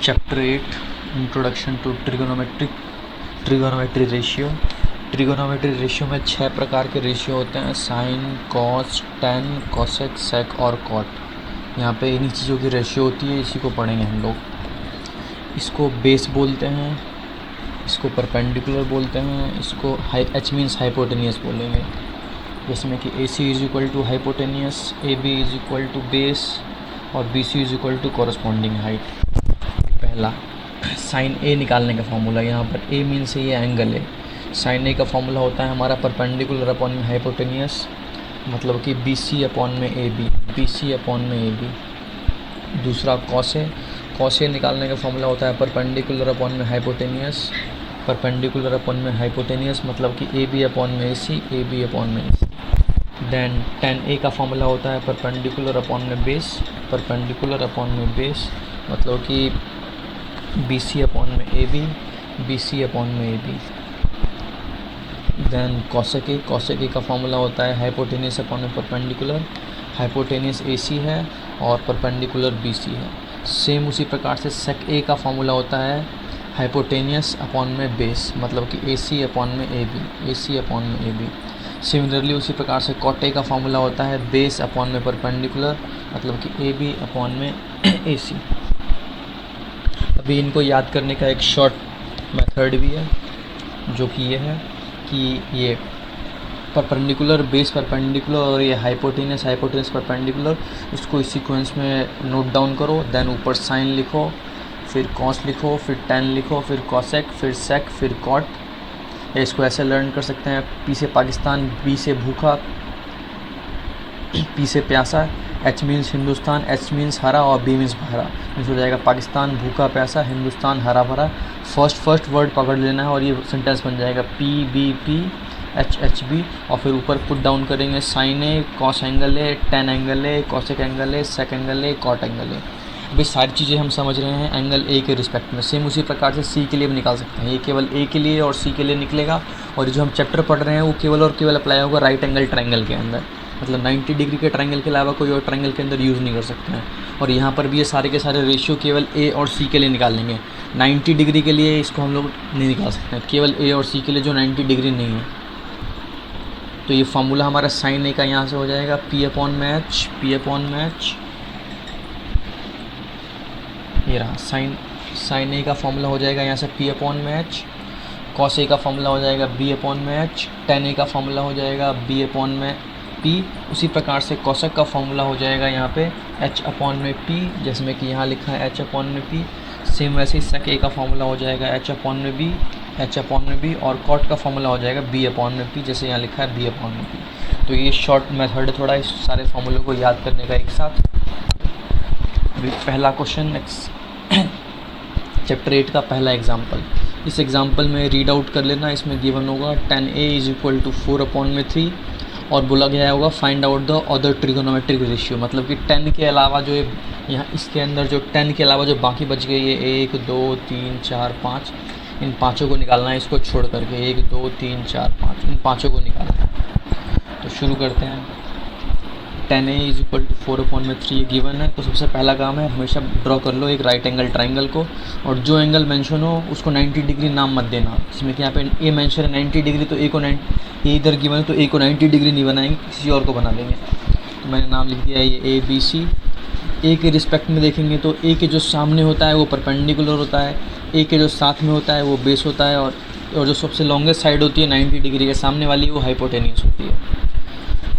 Chapter 8 introduction to trigonometry ratio. Trigonometry ratio में 6 प्रकार के रेशियो होते हैं: sine, cos, tan, cosec, sec और कॉट। यहाँ पे इन्हीं चीज़ों की रेशियो होती है, इसी को पढ़ेंगे हम लोग। इसको बेस बोलते हैं, इसको परपेंडिकुलर बोलते हैं, इसको एच मीन्स हाइपोटेनियस बोलेंगे, जिसमें कि A C is equal to hypotenuse, A B is equal to base और B C is equal to corresponding height. पहला साइन ए निकालने का फॉर्मूला, यहाँ पर ए मीन्स ये एंगल है। साइन ए का फॉर्मूला होता है हमारा परपेंडिकुलर अपॉन में हाइपोटेनियस, मतलब कि बी सी अपॉन में A B, B C upon में ए बी। दूसरा कॉस ए, कॉस ए निकालने का फॉर्मूला होता है परपेंडिकुलर अपॉन में हाइपोटेनियस, परपेंडिकुलर अपॉन में हाइपोटेनियस मतलब कि ए बी अपॉन में ए सी, ए बी अपॉन में ए सी। देन टेन ए का फॉर्मूला होता है परपेंडिकुलर अपॉन में बेस, परपेंडिकुलर अपॉन में बेस मतलब कि बी सी अपॉन में A B, B C upon में A B. Then cosec A का फॉर्मूला होता है हाइपोटेनियस अपॉन में परपेंडिकुलर, हाइपोटेनियस ए सी है और परपेंडिकुलर बी सी है। सेम उसी प्रकार से सेक ए का फॉर्मूला होता है हाइपोटेनियस अपॉन में बेस मतलब कि ए सी अपॉन में A B, A C upon में ए बी। सिमिलरली उसी प्रकार से कॉट ए का फॉर्मूला होता है बेस अपॉन में परपेंडिकुलर मतलब कि ए बी अपॉन में ए सी। अभी इनको याद करने का एक शॉर्ट मेथड भी है, जो कि ये है कि ये परपेंडिकुलर बेस परपेंडिकुलर और ये हाइपोटेनियस हाइपोटेनियस परपेंडिकुलर, इसको इस सीक्वेंस में नोट डाउन करो। देन ऊपर साइन लिखो, फिर कॉस लिखो, फिर टेन लिखो, फिर कॉसेक, फिर सेक, फिर कॉट। इसको ऐसे लर्न कर सकते हैं: पी से पाकिस्तान, बी से भूखा, पी से प्यासा, H means Hindustan, H means हरा और बी मीन्स भरा। मीन्स हो जाएगा पाकिस्तान भूखा प्यासा, हिंदुस्तान हरा भरा। फर्स्ट वर्ड पकड़ लेना है और ये सेंटेंस बन जाएगा P B P H H B. और फिर ऊपर पुट डाउन करेंगे sine A, cos angle A, tan angle A, cosec angle A, sec angle A, cot angle A. अभी सारी चीज़ें हम समझ रहे हैं एंगल ए के रिस्पेक्ट में। सेम उसी प्रकार से सी के लिए भी निकाल सकते हैं। ये केवल ए के लिए और सी के लिए निकलेगा, और जो हम चैप्टर पढ़ रहे हैं वो केवल और केवल अप्लाई होगा राइट एंगल ट्रायंगल के अंदर। मतलब 90 डिग्री के ट्रायंगल के अलावा कोई और ट्रायंगल के अंदर यूज़ नहीं कर सकते हैं। और यहाँ पर भी ये सारे के सारे रेशियो केवल ए और सी के लिए निकालेंगे। 90 डिग्री के लिए इसको हम लोग नहीं निकाल सकते हैं, केवल ए और सी के लिए जो 90 डिग्री नहीं है। तो ये फार्मूला हमारा साइन ए का यहाँ से हो जाएगा पी अपॉन में एच, पी अपॉन में एच। ये रहा साइन ए का फॉर्मूला हो जाएगा यहाँ से पी अपॉन में एच। कॉस ए का फॉर्मूला हो जाएगा बी अपॉन में एच। टेन ए का फॉर्मूला हो जाएगा बी अपॉन में पी। उसी प्रकार से कॉसेक का फॉर्मूला हो जाएगा यहाँ पे एच अपॉन में पी, जिसमें कि यहाँ लिखा है एच अपॉन में पी। सेम वैसे ही सेक ए का फॉर्मूला हो जाएगा एच अपॉन में बी, एच अपॉन में बी। और कॉट का फॉर्मूला हो जाएगा बी अपॉन में पी, जैसे यहाँ लिखा है बी अपॉन में पी। तो ये शॉर्ट मेथड है थोड़ा इस सारे फॉर्मूलों को याद करने का एक साथ। अभी पहला क्वेश्चन चैप्टर 8 का पहला एग्जाम्पल। इस एग्जाम्पल में रीड आउट कर लेना। इसमें गिवन होगा 10a is equal to 4 upon में 3 और बोला गया होगा find out the other trigonometric ratio. मतलब कि 10 के अलावा जो यहाँ इसके अंदर जो 10 के अलावा जो बाकी बच गई है 1 2 3 4 5, इन पाँचों को निकालना है इसको छोड़ करके। 1 2 3 4 5 इन पाँचों को निकालना है। तो शुरू करते हैं। 10a is equal to 4 upon में 3 गिवन है। तो सबसे पहला काम है हमेशा ड्रॉ कर लो एक राइट एंगल ट्रायंगल को, और जो एंगल मेंशन हो उसको 90 डिग्री नाम मत देना। इसमें कि यहाँ पे ए मेंशन है 90 डिग्री, तो ए को ये इधर गिवन है तो ए को 90 डिग्री नहीं बनाएंगे, किसी और को बना देंगे। तो मैंने नाम लिख दिया है ये ए बी सी। ए के रिस्पेक्ट में देखेंगे तो ए के जो सामने होता है वो परपेंडिकुलर होता है, ए के जो साथ में होता है वो बेस होता है, और जो सबसे लॉन्गेस्ट साइड होती है 90 डिग्री के सामने वाली वो हाइपोटेनियस होती है।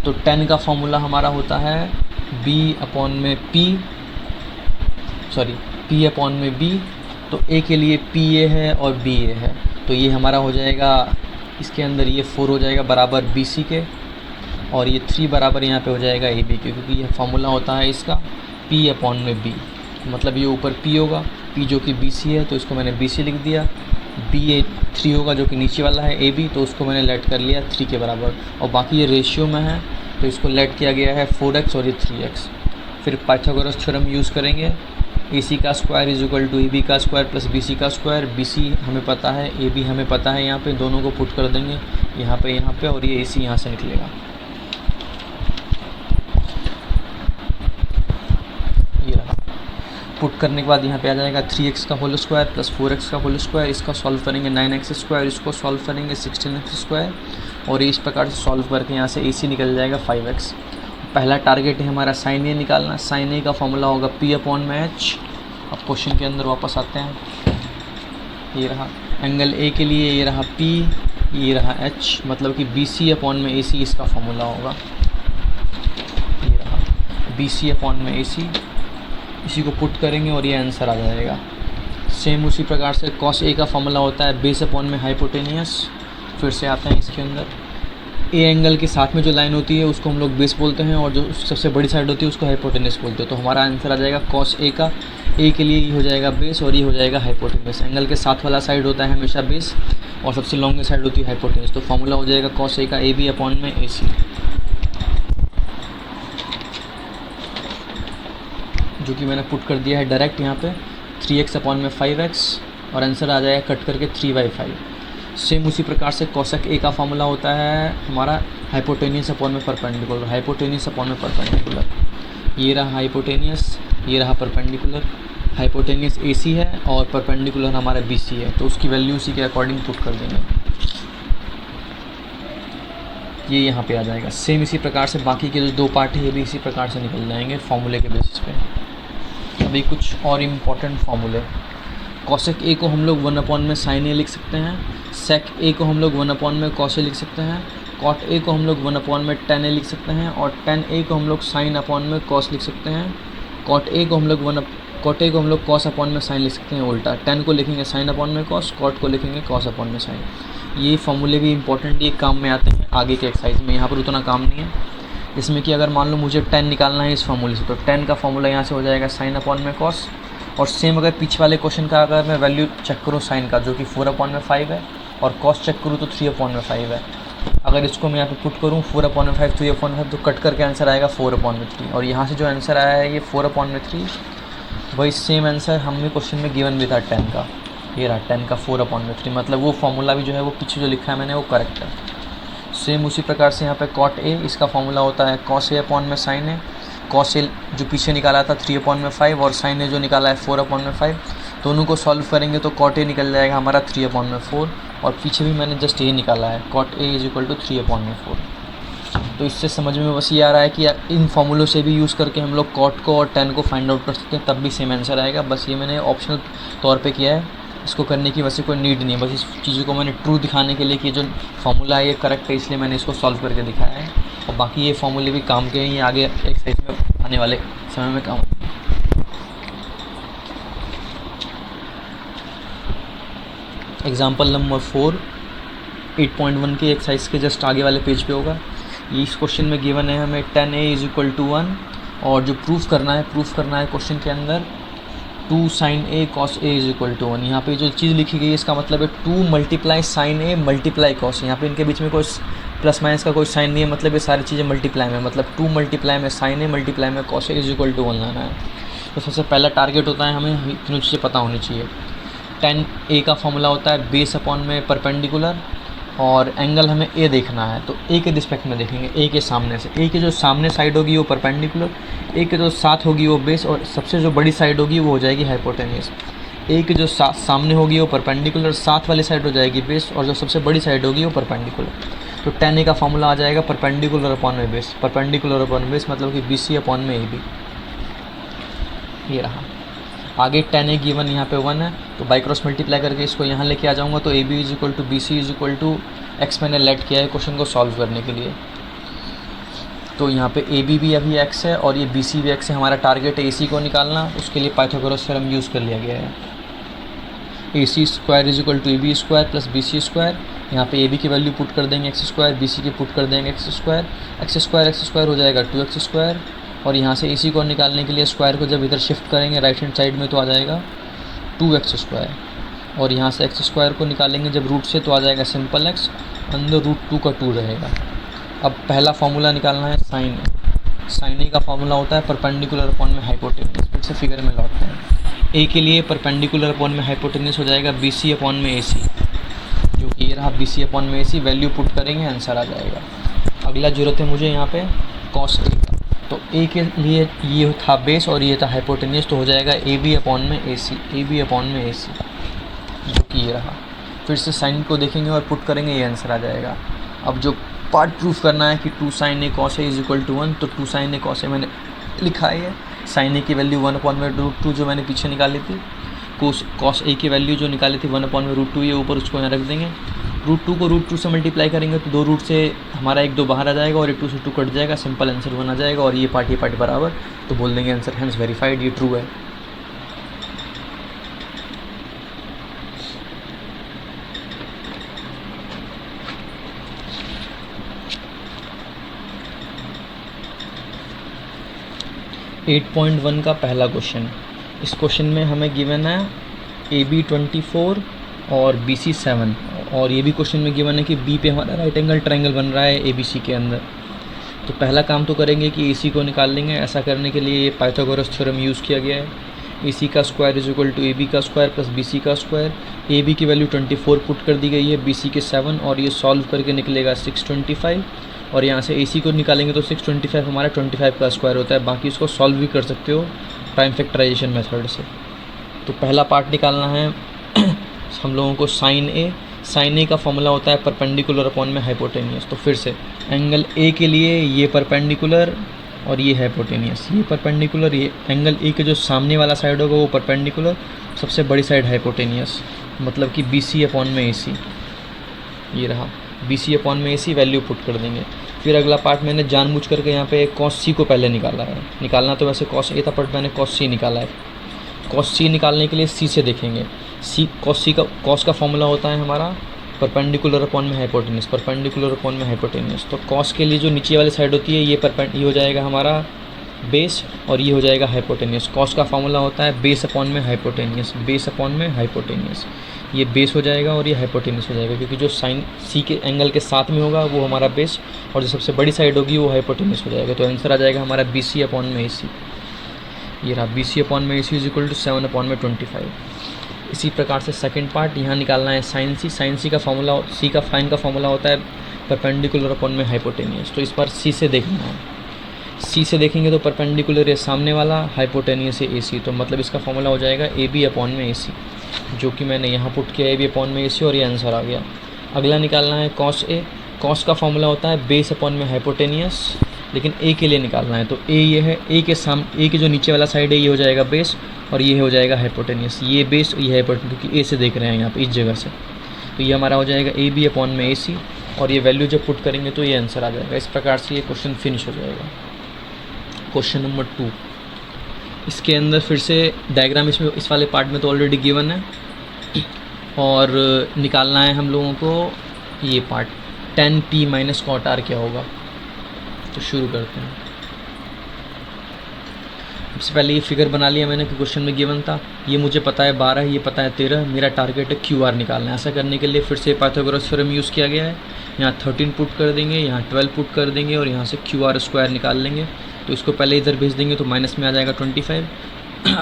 तो 10 का फॉर्मूला हमारा होता है बी अपॉन में पी, सॉरी पी अपॉन में बी। तो ए के लिए पी ए है और बी ए है, तो ये हमारा हो जाएगा इसके अंदर ये 4 हो जाएगा बराबर बी सी के, और ये 3 बराबर यहाँ पे हो जाएगा ए बी के, क्योंकि ये फार्मूला होता है इसका पी अपॉन में बी। मतलब ये ऊपर पी होगा, पी जो कि बी सी है तो इसको मैंने बी सी लिख दिया। बी ए 3 होगा जो कि नीचे वाला है ए बी, तो उसको मैंने लेट कर लिया 3 के बराबर, और बाकी ये रेशियो में है तो इसको लेट किया गया है 4x और ये 3x। फिर पाइथागोरस थ्योरम यूज़ करेंगे। ए सी का square is equal to A B का स्क्वायर प्लस बी सी का स्क्वायर। बी सी हमें पता है, ए बी हमें पता है, यहाँ पे दोनों को पुट कर देंगे यहाँ पे, और ये ए सी यहाँ से निकलेगा। ये रहा। पुट करने के बाद यहाँ पे आ जाएगा 3x का होल स्क्वायर प्लस 4x का होल स्क्वायर, इसका सॉल्व करेंगे 9x स्क्वायर, इसको सॉल्व करेंगे 16x स्क्वायर, और इस प्रकार से सॉल्व करके यहाँ से AC निकल जाएगा 5x। पहला टारगेट है हमारा साइन ए निकालना। साइन ए का फॉर्मूला होगा P/H। अब क्वेश्चन के अंदर वापस आते हैं, ये रहा एंगल ए के लिए, ये रहा P, ये रहा H, मतलब कि BC/AC इसका फॉर्मूला होगा। ये रहा BC/AC, इसी को पुट करेंगे और ये आंसर आ जाएगा। सेम उसी प्रकार से cos A का फॉर्मूला होता है बेस/हाइपोटेनियस। फिर से आते हैं इसके अंदर, ए एंगल के साथ में जो लाइन होती है उसको हम लोग बेस बोलते हैं, और जो सबसे बड़ी साइड होती है उसको हाइपोटेनियस बोलते हैं। तो हमारा आंसर आ जाएगा cos A का, ए के लिए ये हो जाएगा बेस और ये हो जाएगा हाइपोटेनियस। एंगल के साथ वाला साइड होता है हमेशा बेस और सबसे लॉन्ग साइड होती है हाइपोटेनियस। तो फॉर्मूला हो जाएगा cos A का AB/AC, जो कि मैंने पुट कर दिया है डायरेक्ट यहाँ पे 3x/5x, और आंसर आ जाएगा कट करके 3/5। सेम उसी प्रकार से cosec A का फॉर्मूला होता है हमारा हाइपोटेनियस/परपेंडिकुलर, हाइपोटेनियस/परपेंडिकुलर। ये रहा हाइपोटेनियस, ये रहा परपेंडिकुलर। हाइपोटेनियस AC है और परपेंडिकुलर हमारा BC है, तो उसकी वैल्यू उसी के अकॉर्डिंग पुट कर देंगे, ये यहाँ पे आ जाएगा। सेम इसी प्रकार से बाकी के जो दो पार्ट है ये भी इसी प्रकार से निकल जाएंगे फॉर्मूले के बेसिस पे। अभी कुछ और इम्पोर्टेंट फॉर्मूले, cosec A को हम लोग 1/sin A लिख सकते हैं, sec A को हम लोग 1/cos A लिख सकते हैं, cot A को हम लोग 1/tan A लिख सकते हैं, और tan A को हम लोग sin/cos लिख सकते हैं। cot A को हम लोग cos/sin लिख सकते हैं उल्टा। tan को लिखेंगे sin/cos, cot को लिखेंगे cos/sin। ये फॉर्मूले भी इंपॉर्टेंट, ये काम में आते हैं आगे के एक्सरसाइज में, यहाँ पर उतना काम नहीं है। इसमें कि अगर मान लो मुझे tan निकालना है इस फॉर्मूले से, तो tan का फॉर्मूला यहाँ से हो जाएगा sin/cos। और सेम अगर पीछे वाले क्वेश्चन का अगर मैं वैल्यू चेक करूँ साइन का, जो कि 4/5 है, और cos चेक करूँ तो 3/5 है। अगर इसको मैं यहाँ पे पुट करूँ 4/5 3/5, तो कट करके आंसर आएगा 4/3। और यहाँ से जो आंसर आया है ये 4/3, वही सेम आंसर हमें क्वेश्चन में गिवन भी था tan का। ये रहा tan का 4/3, मतलब वो फॉर्मूला भी जो है वो पीछे जो लिखा है मैंने वो करेक्ट है। सेम उसी प्रकार से यहाँ पे cot A, इसका फॉर्मूला होता है cos A/sin A। cos A जो पीछे निकाला था 3/5 और sin A जो निकाला है 4/5, दोनों को सॉल्व करेंगे तो cot A निकल जाएगा हमारा 3/4, और पीछे भी मैंने जस्ट ये निकाला है cot A = 3/4। तो इससे समझ में बस ये आ रहा है कि इन फॉर्मूलों से भी यूज़ करके हम लोग cot को और tan को फाइंड आउट कर सकते हैं, तब भी सेम आंसर आएगा। बस ये मैंने ऑप्शनल तौर पे किया है, इसको करने की वैसे कोई नीड नहीं है, बस इस चीज़ों को मैंने ट्रू दिखाने के लिए कि जो फॉर्मूला है ये करेक्ट है, इसलिए मैंने इसको सॉल्व करके दिखाया है। और बाकी ये फॉर्मूले भी काम के हैं, ये आगे एक्सरसाइज में आने वाले समय में काम। एग्जाम्पल नंबर 4 8.1 के एक्सरसाइज के जस्ट आगे वाले पेज पे होगा। ये इस क्वेश्चन में गिवन है हमें tan A = 1, और जो प्रूफ करना है क्वेश्चन के अंदर 2 sin A cos A = 1। यहाँ पे जो चीज़ लिखी गई है इसका मतलब है 2 × sin A × cos। यहाँ पे इनके बीच में कोई प्लस माइनस का कोई साइन नहीं है, मतलब ये सारी चीज़ें मल्टीप्लाई में, मतलब 2 मल्टीप्लाई में sin A मल्टीप्लाई में cos A = 1 लाना है। तो सबसे पहला टारगेट होता है हमें तीनों चीज़ें पता होनी चाहिए। tan A का फॉर्मूला होता है बेस/परपेंडिकुलर, और एंगल हमें A देखना है, तो A के रिस्पेक्ट में देखेंगे, A के सामने से। A के जो सामने साइड होगी वो परपेंडिकुलर, A के जो साथ होगी वो बेस, और सबसे जो बड़ी साइड होगी वो हो जाएगी हाइपोटेनियस। A की जो सामने होगी वो परपेंडिकुलर, साथ वाली साइड हो जाएगी बेस, और जो सबसे बड़ी साइड होगी वो परपेंडिकुलर। तो tan A का फॉर्मूला आ जाएगा परपेंडिकुलर/बेस, परपेंडिकुलर/बेस मतलब कि BC/AB। ये रहा। आगे tan A गिवन यहाँ पे 1 है, तो बाई क्रॉस मल्टीप्लाई करके इसको यहाँ लेके आ जाऊँगा, तो AB = BC = x मैंने लेट किया है क्वेश्चन को सॉल्व करने के लिए। तो यहाँ पे AB भी अभी x है और ये BC भी x है। हमारा टारगेट है AC को निकालना, उसके लिए पाइथागोरस थ्योरम यूज़ कर लिया गया है। AC² = AB² + BC²। यहाँ पे AB की वैल्यू पुट कर देंगे x², BC की पुट कर देंगे x² हो जाएगा 2x², और यहाँ से AC को निकालने के लिए स्क्वायर को जब इधर शिफ्ट करेंगे राइट हैंड साइड में तो आ जाएगा 2x², और यहाँ से x² को निकालेंगे जब रूट से तो आ जाएगा सिंपल x, अंदर √2 का 2 रहेगा। अब पहला फार्मूला निकालना है साइन A। साइन A का फार्मूला होता है परपेंडिकुलर/हाइपोटेनियस। फिर से फिगर में लौटते हैं। A के लिए परपेंडिकुलर/हाइपोटेनियस हो जाएगा BC/AC, जो कि ये रहा BC/AC। वैल्यू पुट करेंगे आंसर आ जाएगा। अगला जरूरत है मुझे यहाँ पे cos A का। तो ए के लिए ये था बेस और ये था हाइपोटेनियस, तो हो जाएगा ए बी अपॉन में ए सी, ए बी अपॉन में ए सी, जो कि ये रहा। फिर से साइन को देखेंगे और पुट करेंगे, ये आंसर आ जाएगा। अब जो पार्ट प्रूफ करना है कि 2 sin a cos a is equal to 1, तो 2 sin a cos a मैंने लिखा है। sin a की वैल्यू 1/√2 जो मैंने पीछे निकाली थी, cos a की वैल्यू जो निकाली थी 1/√2, ये ऊपर उसको यहाँ रख देंगे। √2 को √2 से मल्टीप्लाई करेंगे तो 2 रूट से हमारा 1 2 बाहर आ जाएगा और ये 2 से 2 कट जाएगा, सिंपल आंसर 1 आ जाएगा। और ये पार्ट बराबर, तो बोल देंगे आंसर हैंस वेरीफाइड, ये ट्रू है। एट 8.1 का पहला क्वेश्चन। इस क्वेश्चन में हमें गिवन है AB 24 और BC 7, और ये भी क्वेश्चन में गिवन है कि B पे हमारा राइट एंगल ट्रायंगल बन रहा है ABC के अंदर। तो पहला काम तो करेंगे कि AC को निकाल लेंगे। ऐसा करने के लिए ये पाइथागोरस थ्योरम यूज़ किया गया है। AC का square is equal to AB का स्क्वायर प्लस BC का स्क्वायर। AB की वैल्यू 24 पुट कर दी गई है, BC के 7, और ये सॉल्व करके निकलेगा 625। और यहाँ से AC को निकालेंगे तो 625 हमारा 25 का स्क्वायर होता है। बाकी इसको सॉल्व भी कर सकते हो प्राइम फैक्टराइजेशन मेथड से। तो पहला पार्ट निकालना है हम लोगों को साइन ए का फॉर्मूला होता है परपेंडिकुलर अपॉन में हाइपोटेनियस। तो फिर से एंगल ए के लिए ये परपेंडिकुलर और ये हाइपोटेनियस, ये परपेंडिकुलर, ये एंगल ए के जो सामने वाला साइड होगा वो परपेंडिकुलर, सबसे बड़ी साइड हाइपोटेनियस, मतलब कि BC अपॉन में AC, ये रहा BC अपॉन में AC, वैल्यू पुट कर देंगे। फिर अगला पार्ट मैंने जानबूझ करके यहाँ पे cos C को पहले निकाला है। निकालना तो वैसे cos A था, बट मैंने cos C निकाला है। cos C निकालने के लिए C से देखेंगे। cos का फॉर्मूला होता है हमारा परपेंडिकुलर अपॉन में हाइपोटेनियस, परपेंडिकुलर अपॉन में हाइपोटेनियस। तो cos के लिए जो नीचे वाली साइड होती है ये हो जाएगा हमारा बेस और ये हो जाएगा हाइपोटेनियस। cos का फॉर्मूला होता है बेस अपॉन में हाइपोटेनियस, बेस अपॉन में हाइपोटेनियस। ये बेस हो जाएगा और ये हाइपोटेनियस हो जाएगा, क्योंकि जो साइन C के एंगल के साथ में होगा वो हमारा बेस और जो सबसे बड़ी साइड होगी वो हाइपोटेनियस हो जाएगा। तो आंसर आ जाएगा हमारा BC अपॉन में AC, ये रहा BC अपॉन में AC is equal to 7 upon में 25। इसी प्रकार से सेकंड पार्ट यहाँ निकालना है साइन C का फॉर्मूला, साइन का फॉर्मूला होता है परपेंडिकुलर अपॉन में हाइपोटेनियस। तो इस बार C से देखना है। C से देखेंगे तो परपेंडिकुलर है सामने वाला, हाइपोटेनियस है AC, तो मतलब इसका फॉर्मूला हो जाएगा AB अपॉन में AC, जो कि मैंने यहाँ पुट किया AB अपॉन में AC और ये आंसर आ गया। अगला निकालना है cos A। cos का फॉर्मूला होता है बेस अपॉन में हाइपोटेनियस, लेकिन A के लिए निकालना है तो A ये है, A के जो नीचे वाला साइड है ये हो जाएगा बेस और ये हो जाएगा हाइपोटेनियस। ये बेस और ये हाइपोटेनियस, क्योंकि A से देख रहे हैं यहाँ पे इस जगह से, तो ये हमारा हो जाएगा AB अपॉन में AC और ये वैल्यू जब पुट करेंगे तो ये आंसर आ जाएगा। इस प्रकार से ये क्वेश्चन फिनिश हो जाएगा। क्वेश्चन नंबर 2, इसके अंदर फिर से डायग्राम इस वाले पार्ट में तो ऑलरेडी गिवन है और निकालना है हम लोगों को ये part tan P minus cot R क्या होगा। तो शुरू करते हैं। सबसे पहले ये फिगर बना लिया मैंने कि क्वेश्चन में गिवन था। ये मुझे पता है 12, ये पता है 13, मेरा टारगेट है QR निकालना है। ऐसा करने के लिए फिर से पाइथागोरस थ्योरम यूज़ किया गया है। यहाँ 13 पुट कर देंगे, यहाँ 12 पुट कर देंगे और यहाँ से QR स्क्वायर निकाल लेंगे। तो इसको पहले इधर भेज देंगे तो माइनस में आ जाएगा 25।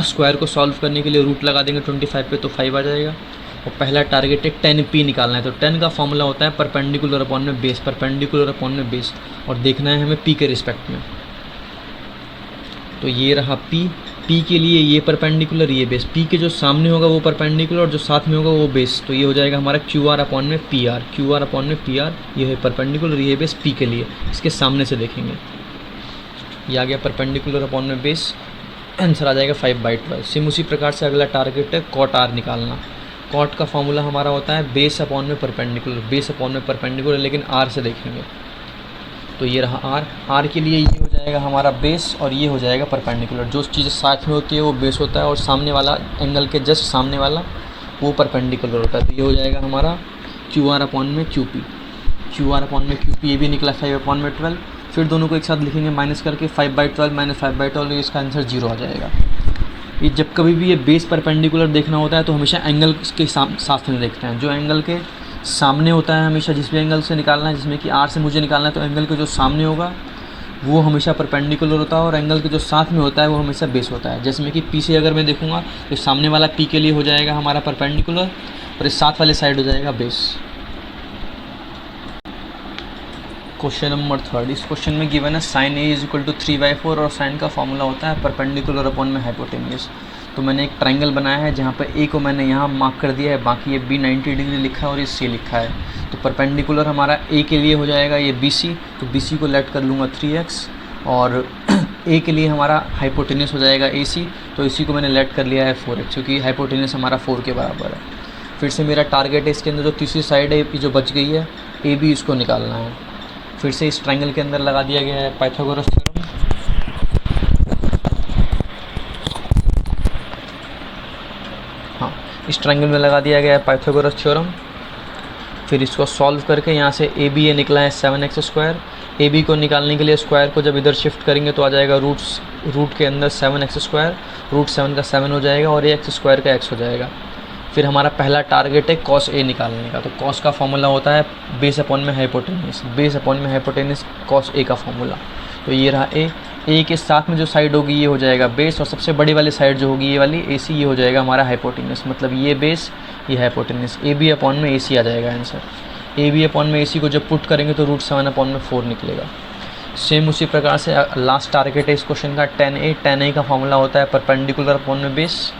स्क्वायर को सॉल्व करने के लिए रूट लगा देंगे 25 पे, तो 5 आ जाएगा। और पहला टारगेट है tan P निकालना है। तो tan का फॉर्मूला होता है परपेंडिकुलर अपॉन में बेस, परपेंडिकुलर अपॉन में बेस, और देखना है हमें P के रिस्पेक्ट में। तो ये रहा P के लिए ये परपेंडिकुलर, ये बेस। P के जो सामने होगा वो परपेंडिकुलर और जो साथ में होगा वो बेस। तो ये हो जाएगा हमारा QR अपॉन में PR, QR अपॉन में PR। ये है परपेंडिकुलर, ये बेस P के लिए। इसके सामने से देखेंगे, ये आ गया परपेंडिकुलर अपॉन में बेस, आंसर आ जाएगा 5/12। सेम उसी प्रकार से अगला टारगेट है cot R निकालना। cot का फॉर्मूला हमारा होता है बेस अपॉन में परपेंडिकुलर, बेस अपॉन में परपेंडिकुलर, लेकिन R से देखेंगे। तो ये रहा R के लिए ये हो जाएगा हमारा बेस और ये हो जाएगा परपेंडिकुलर। जो चीज़ साथ में होती है वो बेस होता है और सामने वाला एंगल के जस्ट सामने वाला वो परपेंडिकुलर होता है। तो ये हो जाएगा हमारा QR अपॉन में QP, QR अपॉन में QP। ये भी निकला 5 अपॉन में 12। फिर दोनों को एक साथ लिखेंगे माइनस करके, 5/12 माइनस 5/12, इसका आंसर 0 आ जाएगा। ये जब कभी भी ये बेस परपेंडिकुलर देखना होता है तो हमेशा एंगल के साथ में देखते हैं। जो एंगल के सामने होता है हमेशा, जिस भी एंगल से निकालना है, जिसमें कि R से मुझे निकालना है, तो एंगल के जो सामने होगा वो हमेशा परपेंडिकुलर होता है और एंगल के जो साथ में होता है वो हमेशा बेस होता है। जैसे में कि P से अगर मैं देखूँगा तो सामने वाला P के लिए हो जाएगा हमारा परपेंडिकुलर और इस साथ वाले साइड हो जाएगा बेस। क्वेश्चन नंबर 3, इस क्वेश्चन में गिवन है sine A is equal to 3/4 और साइन का फॉर्मूला होता है परपेंडिकुलर अपॉन में हाइपोटेन्यूस। तो मैंने एक ट्रायंगल बनाया है जहाँ पर ए को मैंने यहाँ मार्क कर दिया है, बाकी ये बी 90 डिग्री लिखा है और ये सी लिखा है। तो परपेंडिकुलर हमारा ए के लिए हो जाएगा ये बी सी, तो बी सी को लेट कर लूँगा 3x, और ए के लिए हमारा हाइपोटेन्यूस हो जाएगा ए सी, तो इसी को मैंने लेट कर लिया है 4x, क्योंकि हाइपोटेन्यूस हमारा 4 के बराबर है। फिर से मेरा टारगेट है इसके अंदर जो तीसरी साइड है जो बच गई है ए बी, इसको निकालना है। फिर से इस ट्रायंगल के अंदर लगा दिया गया है पाइथागोरस थ्योरम। हाँ, इस ट्रायंगल में लगा दिया गया है पाइथागोरस थ्योरम। फिर इसको सॉल्व करके यहाँ से ए बी ये निकला है 7x²। ए बी को निकालने के लिए स्क्वायर को जब इधर शिफ्ट करेंगे तो आ जाएगा रूट के अंदर 7x², रूट 7 का 7 हो जाएगा और ये x² का x हो जाएगा। फिर हमारा पहला टारगेट है कॉस ए निकालने का। तो कॉस का फॉर्मूला होता है बेस अपॉन में हाइपोटेन्यूस, बेस अपॉन में हाइपोटेन्यूस कॉस ए का फॉर्मूला। तो ये रहा ए के साथ में जो साइड होगी ये हो जाएगा बेस, और सबसे बड़ी वाली साइड जो होगी ये वाली ए सी, ये हो जाएगा हमारा हाइपोटेन्यूस। मतलब ये बेस ये हाइपोटेन्यूस, ए बी अपॉन में ए सी आ जाएगा आंसर। ए बी अपॉन में ए सी को जब पुट करेंगे तो रूट 7 अपॉन में 4 निकलेगा। सेम उसी प्रकार से लास्ट टारगेट है इस क्वेश्चन का tan a का फॉर्मूला होता है परपेंडिकुलर अपॉन में बेस,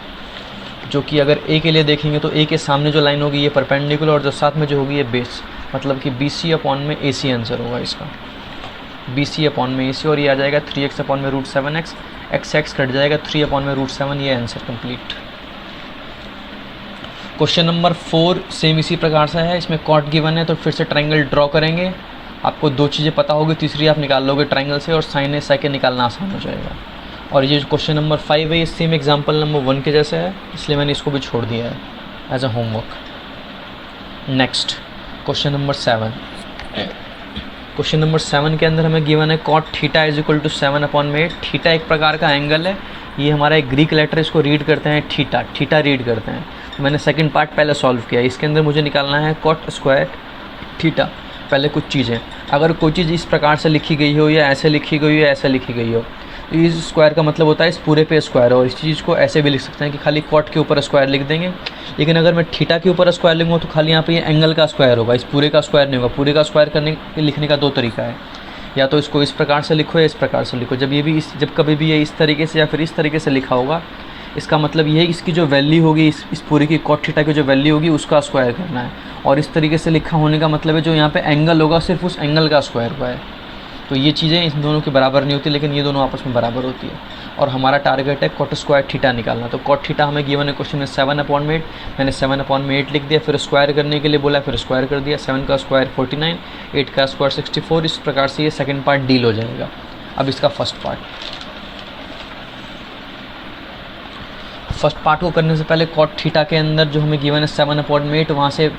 जो कि अगर ए के लिए देखेंगे तो ए के सामने जो लाइन होगी ये परपेंडिकुलर और जो साथ में जो होगी ये बेस, मतलब कि बी सी अपॉन में ए सी आंसर होगा इसका, बी सी अपॉन में ए सी, और ये आ जाएगा 3x अपॉन में रूट 7x, x कट जाएगा 3 अपॉन में रूट 7, ये answer complete. Question number 4 same इसी प्रकार से है, इसमें कॉट गिवन है तो फिर से ट्रायंगल ड्रॉ करेंगे। आपको 2 चीज़ें पता होगी, तीसरी आप निकाल लोगे ट्रायंगल से, और साइन ए सेकंड निकालना आसान हो जाएगा। और ये क्वेश्चन नंबर 5 है, ये सेम एग्जाम्पल नंबर 1 के जैसे है, इसलिए मैंने इसको भी छोड़ दिया है as a homework. Next question number 7। Question number 7 के अंदर हमें गिवन है cot theta is equal to 7 upon में 8। थीटा एक प्रकार का एंगल है, ये हमारा एक ग्रीक लेटर, इसको रीड करते हैं थीटा रीड करते हैं। तो मैंने सेकंड पार्ट पहले सॉल्व किया, इसके अंदर मुझे निकालना है कॉट स्क्वायर थीटा। पहले कुछ चीज़ें, अगर कोई चीज़ इस प्रकार से लिखी गई हो या ऐसे लिखी गई हो या ऐसे लिखी गई हो, तो इस स्क्वायर का मतलब होता है इस पूरे पे स्क्वायर, और इस चीज़ को ऐसे भी लिख सकते हैं कि खाली कॉट के ऊपर स्क्वायर लिख देंगे। लेकिन अगर मैं थीटा के ऊपर स्क्वायर लिखूँगा तो खाली यहाँ पे ये एंगल का स्क्वायर होगा, इस पूरे का स्क्वायर नहीं होगा। पूरे का स्क्वायर करने लिखने का 2 तरीका है, या तो इसको इस प्रकार से लिखो या इस प्रकार से लिखो। जब कभी भी ये इस तरीके से या फिर इस तरीके से लिखा होगा, इसका मतलब ये है इसकी जो वैल्यू होगी, इस पूरी की कॉट थीटा की जो वैल्यू होगी उसका स्क्वायर करना है। और इस तरीके से लिखा होने का मतलब है जो यहाँ पे एंगल होगा सिर्फ उस एंगल का स्क्वायर हुआ है। तो ये चीज़ें इन दोनों के बराबर नहीं होती, लेकिन ये दोनों आपस में बराबर होती है। और हमारा टारगेट है कॉट स्क्वायर थीटा निकालना। तो कॉट थीटा हमें गिवन है क्वेश्चन में 7 अपॉन में 8, मैंने 7 अपॉन में 8 लिख दिया, फिर स्क्वायर करने के लिए बोला, फिर स्क्वायर कर दिया। 7 का स्क्वायर 49, 8 का स्क्वायर 64। इस प्रकार से ये सेकंड पार्ट डील हो जाएगा। अब इसका फर्स्ट पार्ट को करने से पहले कॉट थीटा के अंदर जो हमें गिवन है 7 अपॉन में 8, वहाँ से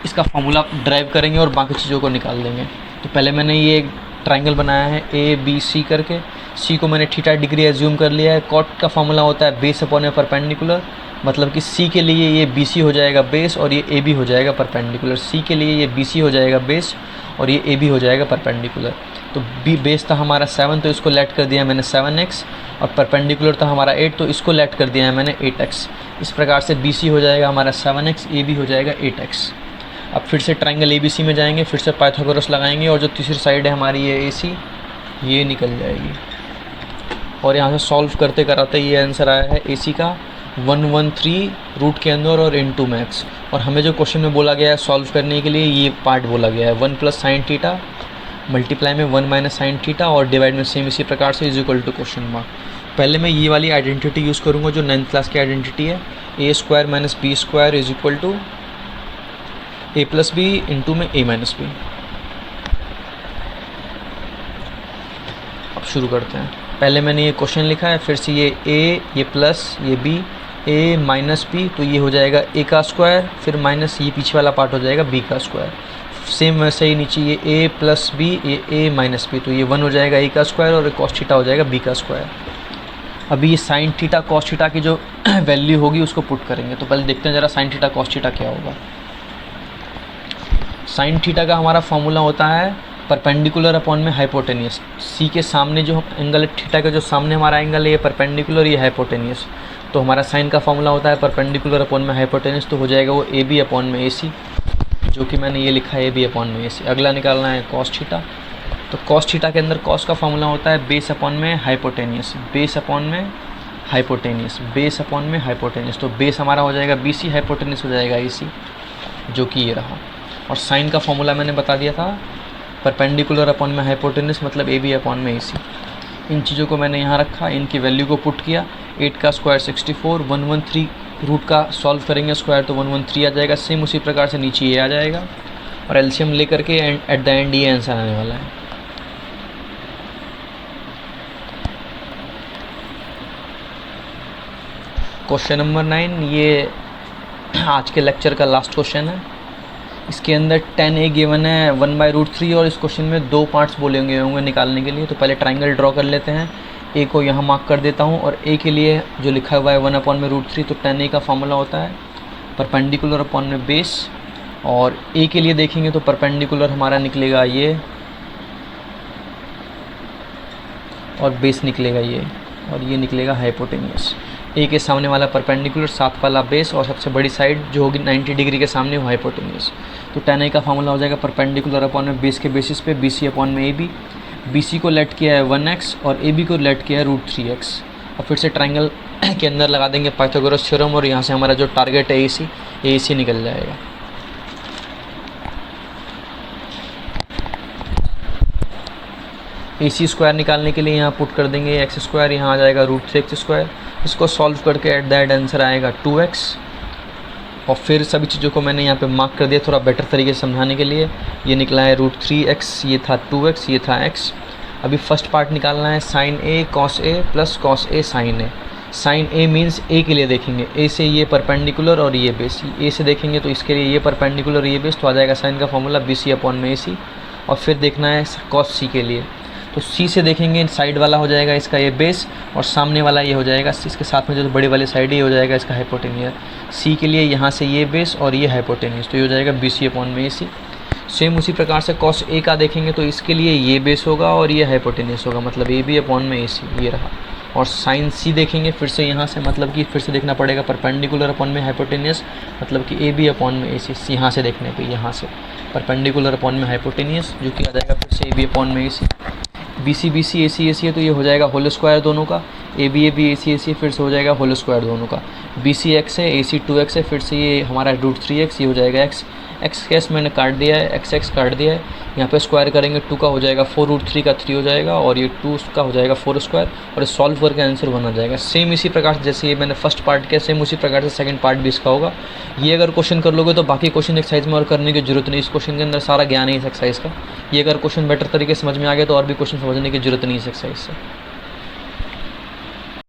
इसका फॉर्मूला ड्राइव करेंगे और बाकी चीज़ों को निकाल देंगे। तो पहले मैंने ये ट्रायंगल बनाया है ए बी सी करके, सी को मैंने थीटा डिग्री एज्यूम कर लिया है। कॉट का फॉर्मूला होता है बेस अपॉन में परपेंडिकुलर, मतलब कि सी के लिए ये बी सी हो जाएगा बेस और ये ए बी हो जाएगा परपेंडिकुलर। सी के लिए ये बी सी हो जाएगा बेस और ये ए बी हो जाएगा परपेंडिकुलर। तो बी बेस था हमारा 7, तो इसको लेट कर दिया मैंने 7x, और परपेंडिकुलर था हमारा 8, तो इसको लेट कर दिया है मैंने 8x। इस प्रकार से बी सी हो जाएगा हमारा 7x, ए बी हो जाएगा 8x। अब फिर से ट्रायंगल ए बी सी में जाएंगे, फिर से पाइथागोरस लगाएंगे, और जो तीसरी साइड है हमारी ये ए सी, ये निकल जाएगी। और यहाँ से सॉल्व करते कराते ये आंसर आया है ए सी का 113 रूट के अंदर और इनटू मैक्स। और हमें जो क्वेश्चन में बोला गया है सॉल्व करने के लिए, ये पार्ट बोला गया है 1 प्लस साइन थीटा मल्टीप्लाई में 1 माइनस साइन थीटा और डिवाइड में सेम इसी प्रकार से is equal to question mark. पहले मैं ये वाली आइडेंटिटी यूज़ करूँगा जो 9th क्लास की आइडेंटिटी है, A square minus B square is equal to A plus B into में ए माइनस बी। अब शुरू करते हैं। पहले मैंने ये क्वेश्चन लिखा है, फिर से ये ए, ये प्लस, ये बी, ए माइनस बी, तो ये हो जाएगा ए का स्क्वायर, फिर माइनस ये पीछे वाला पार्ट हो जाएगा बी का स्क्वायर। सेम वैसे ही नीचे ये ए प्लस बी, ये ए माइनस बी, तो ये 1 हो जाएगा ए का स्क्वायर और कॉस थीटा हो जाएगा बी का स्क्वायर। अभी ये साइन थीटा कॉस थीटा की जो वैल्यू होगी उसको पुट करेंगे। तो पहले देखते हैं ज़रा साइन थीटा कॉस थीटा क्या होगा। साइन थीटा का हमारा फॉर्मूला होता है परपेंडिकुलर अपॉन में हाइपोटेनियस। सी के सामने जो एंगल है, थीटा का जो सामने हमारा एंगल है, ये परपेंडिकुलर, ये हाइपोटेनियस। तो हमारा साइन का फॉर्मूला होता है परपेंडिकुलर अपॉन में हाइपोटेनियस, तो हो जाएगा वो ए बी अपॉन में ए सी। जो कि मैंने ये लिखा है ए बी अपॉन में ए सी। अगला निकालना है कॉस थीटा। तो कॉस थीटा के अंदर कॉस का फॉर्मूला होता है बेस अपॉन में हाइपोटेनियस, बेस अपॉन में हाइपोटेनियस, बेस अपॉन में हाइपोटेनियस। तो बेस हमारा हो जाएगा बी सी, हाइपोटेनियस हो जाएगा ए सी, जो कि ये रहा। और साइन का फॉर्मूला मैंने बता दिया था, परपेंडिकुलर अपॉन में हाइपोटेनियस मतलब ए बी अपॉन में ए सी। इन चीज़ों को मैंने यहाँ रखा, इनकी वैल्यू को पुट किया। 8 का स्क्वायर 64, 113 रूट का सॉल्व करेंगे स्क्वायर तो 113 आ जाएगा। सेम उसी प्रकार से नीचे ये आ जाएगा और एलसीएम ले करके एट द एंड ये आंसर आने वाला है। क्वेश्चन नंबर 9, ये आज के लेक्चर का लास्ट क्वेश्चन है। इसके अंदर 10a गिवन है 1/√3 और इस क्वेश्चन में 2 पार्ट्स बोले होंगे निकालने के लिए। तो पहले ट्राइंगल ड्रॉ कर लेते हैं। a को यहाँ मार्क कर देता हूँ और a के लिए जो लिखा हुआ है 1/√3, तो 10a का फॉर्मूला होता है परपेंडिकुलर अपॉन में बेस। और a के लिए देखेंगे तो परपेंडिकुलर हमारा निकलेगा ये और बेस निकलेगा ये, और ये निकलेगा हाइपोटेनियस। ए के सामने वाला परपेंडिकुलर, साथ वाला बेस, और सबसे बड़ी साइड जो होगी 90 डिग्री के सामने वो हाइपोटेनियस। तो 10a का फॉर्मूला हो जाएगा परपेंडिकुलर अपॉन में बेस के बेसिस पे BC अपॉन में AB। BC को लेट किया है 1x और AB को लेट किया है √3x। और फिर से ट्राइंगल के अंदर लगा देंगे पाइथागोरस थ्योरम और यहाँ से हमारा जो टारगेट है AC निकल जाएगा। AC स्क्वायर निकालने के लिए यहाँ पुट कर देंगे x स्क्वायर, यहाँ आ जाएगा √3x स्क्वायर। इसको सॉल्व करके एट द एंड आंसर आएगा 2x। और फिर सभी चीज़ों को मैंने यहाँ पे मार्क कर दिया थोड़ा बेटर तरीके से समझाने के लिए। ये निकला है √3x, ये था 2x, ये था x। अभी फर्स्ट पार्ट निकालना है sine a cos a plus cos a sine a। Sine a means a के लिए देखेंगे, a से ये परपेंडिकुलर और ये बेस। a से देखेंगे तो इसके लिए ये परपेंडिकुलर ये बेस, तो आ जाएगा साइन का फॉर्मूला BC अपॉन में AC। और फिर देखना है cos c के लिए, तो C से देखेंगे साइड वाला हो जाएगा इसका ये बेस और सामने वाला ये हो जाएगा, इसके साथ में जो बड़ी वाली साइड ये हो जाएगा इसका हाइपोटेनियस। C के लिए यहाँ से ये बेस और ये हाइपोटेनियस, तो ये हो जाएगा BC अपॉन में AC। सेम उसी प्रकार से cos A का देखेंगे तो इसके लिए ये बेस होगा और ये हाइपोटेनियस होगा, मतलब AB अपॉन में AC, ये रहा। और साइन C देखेंगे फिर से यहाँ से, मतलब कि फिर से देखना पड़ेगा परपेंडिकुलर अपॉन में हाइपोटेनियस, मतलब कि AB अपॉन में AC। यहाँ से देखने पे यहाँ से परपेंडिकुलर अपॉन में हाइपोटेनियस, जो कि आ जाएगा फिर से AB अपॉन में AC। BC BC AC AC है तो ये हो जाएगा होल स्क्वायर दोनों का। AB AB AC AC फिर से हो जाएगा होल स्क्वायर दोनों का। BC x है, AC 2x है, फिर से ये हमारा √3x, ये हो जाएगा x। x कैस मैंने काट दिया है, x काट दिया है। यहाँ पे स्क्वायर करेंगे 2 का हो जाएगा 4, √3 का 3 हो जाएगा और ये 2 का हो जाएगा 4 स्क्वायर, और सॉल्व करके आंसर बना जाएगा। सेम इसी प्रकार से जैसे ये मैंने फर्स्ट पार्ट किया, सेम उसी प्रकार से सेकंड पार्ट भी इसका होगा। ये अगर क्वेश्चन कर लोगे तो बाकी क्वेश्चन एक्सरसाइज में और करने की जरूरत नहीं, इस क्वेश्चन के अंदर सारा ज्ञान है इस एक्सरसाइज का। ये अगर क्वेश्चन बेटर तरीके से समझ में आ गया तो और भी क्वेश्चन समझने की जरूरत नहीं इस एक्सरसाइज से।